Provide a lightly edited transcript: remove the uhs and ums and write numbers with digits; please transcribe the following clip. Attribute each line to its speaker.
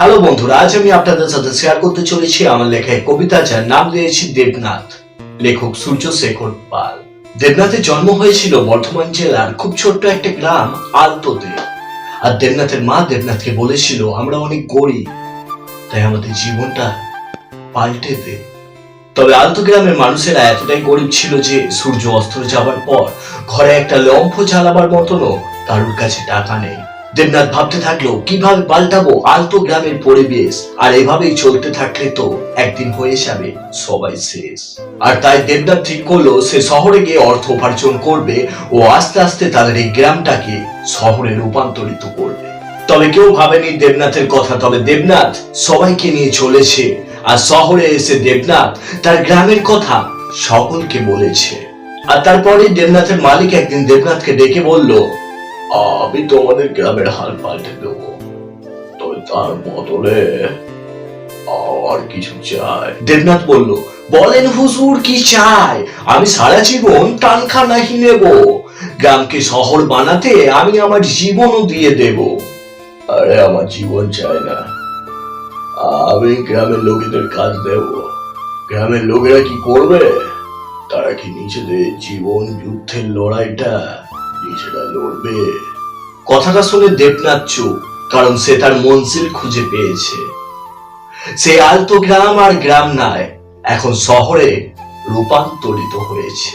Speaker 1: Hello বন্ধুরা, আজ আমি আপনাদের সাথে শেয়ার করতে চলেছি আমার লেখা এক কবিতা, যার নাম দিয়েছি দেবনাথ। লেখক সূর্যশেখর পাল। দেবনাথের জন্ম হয়েছিল বর্ধমান জেলার খুব ছোট্ট একটা গ্রাম আলতোতে। আর দেবনাথের মা দেবনাথকে বলেছিল, আমরা অনেক গরিব, তাই আমাদের জীবনটা পাল্টে দে। তবে আলতো গ্রামের মানুষেরা এতটাই গরিব ছিল যে সূর্য অস্ত যাবার পর ঘরে একটা লম্ফ জ্বালাবার মতনও কারোর কাছে টাকা নেই। দেবনাথ ভাবতে থাকলো, কিভাবে পাল্টাবো আলতো গ্রামের পরিবেশ, আর এভাবেই চলতে থাকলে তো একদিন হয়ে যাবে সবাই শেষ। আর তাই দেবনাথ ঠিক করলো সে শহরে গিয়ে অর্থ উপার্জন করবে ও আস্তে আস্তে তাদের এই গ্রামটাকে শহরে রূপান্তরিত করবে। তবে কেউ ভাবেনি দেবনাথের কথা। তবে দেবনাথ সবাইকে নিয়ে চলেছে, আর শহরে এসে দেবনাথ তার গ্রামের কথা সকলকে বলেছে। আর তারপরে দেবনাথের মালিক একদিন দেবনাথকে ডেকে বলল, আমি তোমাদের গ্রামের হাল পাল্টে দেবো, তবে তার বদলে আর কিছু চাই। দেবনাথ বলল, বলেন হুজুর, কি চাই? আমি সারা জীবন তানখা নাহি নেব, গ্রামকে শহর বানাতে আমি আমার জীবনও দিয়ে দেব। আরে আমার জীবন চাই না, আমি গ্রামের লোকেদের কাজ দেব। গ্রামের লোকেরা কি করবে? তারা কি নিজেদের জীবন যুদ্ধের লড়াইটা নিজেরা লড়বে? কথাটা শুনে দেবনাথ চুপ, কারণ সে তার মঞ্জিল খুঁজে পেয়েছে। সে আলতো গ্রাম আর গ্রাম নয়, এখন শহরে রূপান্তরিত হয়েছে।